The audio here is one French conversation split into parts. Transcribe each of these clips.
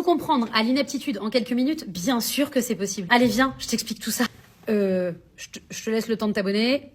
Tout comprendre à l'inaptitude en quelques minutes, bien sûr que c'est possible. Allez, viens, je t'explique tout ça. Je te laisse le temps de t'abonner.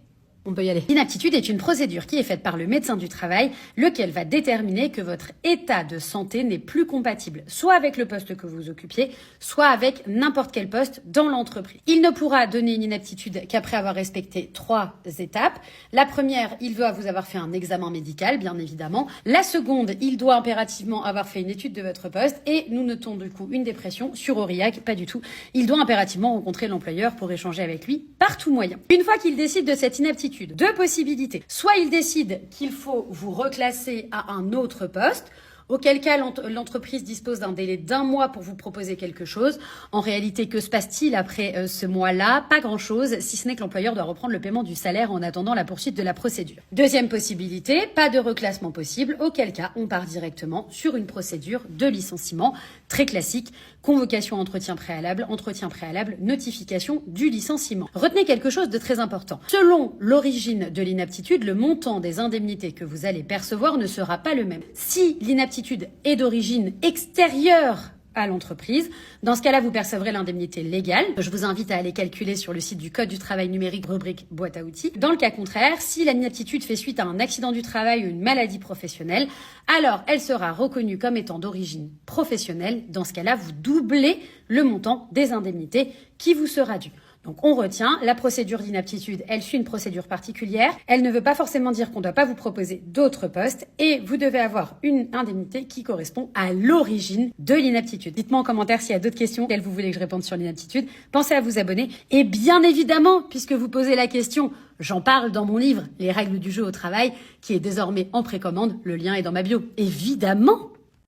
On peut y aller. L'inaptitude est une procédure qui est faite par le médecin du travail, lequel va déterminer que votre état de santé n'est plus compatible, soit avec le poste que vous occupiez, soit avec n'importe quel poste dans l'entreprise. Il ne pourra donner une inaptitude qu'après avoir respecté 3 étapes. La première, il doit vous avoir fait un examen médical, bien évidemment. La seconde, il doit impérativement avoir fait une étude de votre poste. Et nous notons du coup une dépression sur Aurillac, pas du tout. Il doit impérativement rencontrer l'employeur pour échanger avec lui par tout moyen. Une fois qu'il décide de cette inaptitude, 2 possibilités. Soit il décide qu'il faut vous reclasser à un autre poste, auquel cas l'entreprise dispose d'un délai d'1 mois pour vous proposer quelque chose. En réalité, que se passe-t-il après ce mois-là? Pas grand-chose, si ce n'est que l'employeur doit reprendre le paiement du salaire en attendant la poursuite de la procédure. Deuxième possibilité, pas de reclassement possible, auquel cas on part directement sur une procédure de licenciement très classique, convocation, entretien préalable, notification du licenciement. Retenez quelque chose de très important. Selon l'origine de l'inaptitude, le montant des indemnités que vous allez percevoir ne sera pas le même. Si l'inaptitude est d'origine extérieure à l'entreprise, dans ce cas-là, vous percevrez l'indemnité légale. Je vous invite à aller calculer sur le site du Code du travail numérique, rubrique boîte à outils. Dans le cas contraire, si l'inaptitude fait suite à un accident du travail ou une maladie professionnelle, alors elle sera reconnue comme étant d'origine professionnelle. Dans ce cas-là, vous doublez le montant des indemnités qui vous sera dû. Donc on retient, la procédure d'inaptitude, elle suit une procédure particulière. Elle ne veut pas forcément dire qu'on ne doit pas vous proposer d'autres postes et vous devez avoir une indemnité qui correspond à l'origine de l'inaptitude. Dites-moi en commentaire s'il y a d'autres questions auxquelles vous voulez que je réponde sur l'inaptitude. Pensez à vous abonner et bien évidemment, puisque vous posez la question, j'en parle dans mon livre, Les règles du jeu au travail, qui est désormais en précommande. Le lien est dans ma bio. Évidemment!